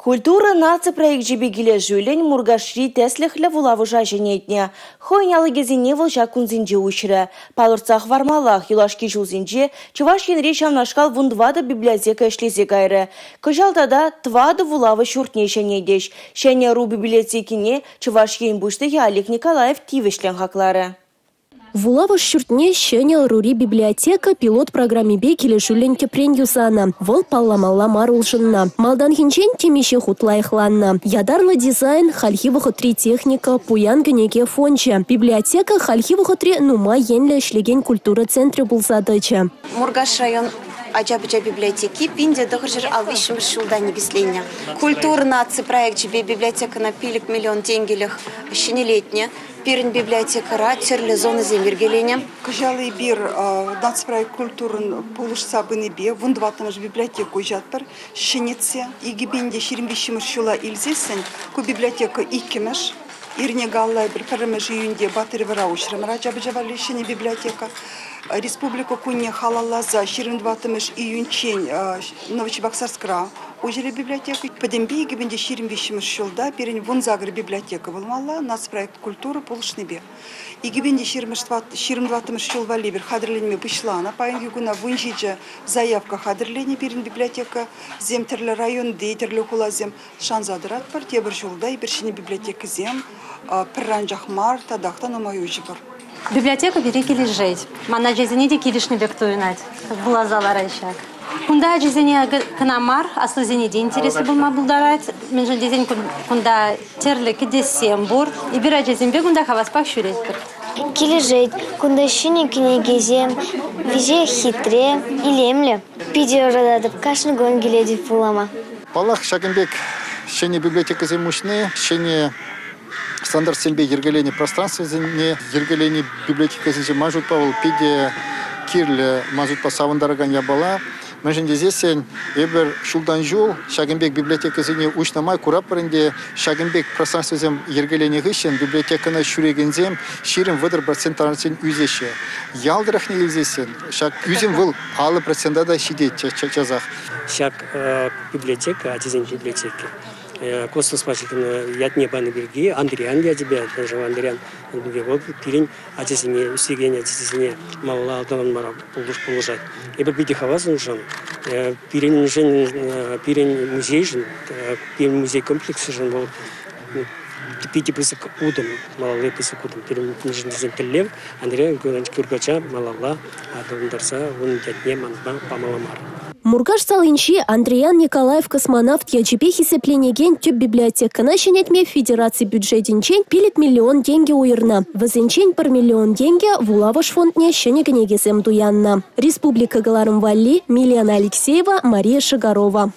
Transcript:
Культура нация проект жибегиле жюлен мургашри теслихле вулавыжа женетне. Хойнялы кезине вылжа кунзинже ушры. Палырцах вармалах юлашки жулзинже чуваш енре шамнашкал вундвада библиотека эшлезе кайры. Кыжалтада твады вулавы шуртне шенедеш. Шене ру библиотекине чуваш ен бушты Ялик Николаев тивешлен хаклары. Вулава шуртне шенял рури библиотека пилот программе бекеле жуленке пренюсана. Вол палламалла марулшынна. Малдан хинчен темище хутлайхланна. Ядарлы дизайн хальхивыхы три техника пуян генеке фонче. Библиотека хальхивыхы три нума енле шлеген культура центре булзадыча. Мургаш район Аджабыджа библиотеки пинде дохожер алвишим шулдани бисления. Культура нации проект жибе библиотека на пилик миллион тенгелях щенелетне. Пирин библиотека ратерле зоны земергеления. Кажалый бир наци проект культурын полушса быныбе вундватымыш библиотеку жатпыр щенеце. Иги бинде ширимбишимыш шула илзесен ку библиотека икимеш. Ирне галлай бір піріміш үйінде батыры вара ушырымыра жабы-жабалы шене библиотека. Республика куне халалаза 22 июнчен Новочебоксарскра ужели библиотека. Подемби гибенде 25 шулда перен вунзагр библиотека волмала нацпроект культуры полушнебе. И гибенде 22 шулва ливер хадерленме пышлана паян югуна вунжиджа заявка хадерлене перен библиотека земтерле район дейтерле хулазем шанзадрат пар тебір шулда и бершине библиотека зем пранжах марта дахта номаю жибар. Библиотека берекели жить. Мана жизни дикилишни бектуинать. Булазалар айшак. Кунда жизни канамар, аслы зени день интересы был мабулдарать. Меньше день кунда терле кидесембур. И бира жизни бегунда хаваспах шурит. Кили жить, кунда щини кинегезем, виже хитре и лемле. Пидео рададып кашны гонгеледи фулама. Палах шагенбек щени библиотека земушны, щени стандарт сельбе ергелени пространства не ергелени библиотека зенже мажут павел пиде кирле мажут по савандараган ябала. Меньше здесь эбер шулданжул шагенбек библиотека зене учнамай курапаренде шагенбек пространства зем ергелени гыщен библиотека на шурегензем ширим выдр процентарцин үзеше. Ялдрах не изесен шаг үзем был алы процента да щидет чазах. Шаг библиотека, атизен библиотеки. Космос пачкин ятне баны берги Андриан я тебя даже Андриан вот пирень атисине усигене атисине мало алдан мара полужать и бы биди хавазын жон пирень жен пирень музей жен пирень музей комплекс жен вот пяти пысок удом малый пысок удом пирень жен теллев Андриан гонч кургача малала адондарса он ятне манба памаламар. Мургаш салынчи Андриан Николаев космонавт ячепехи сепленеген тюб библиотека начинетме федерации бюджетинчен пилит миллион деньги уирна. Вазенчен пар миллион деньги вулаваш фондне щенегенегесем дуянна. Республика Галарым Валли, Милена Алексеева, Мария Шагарова.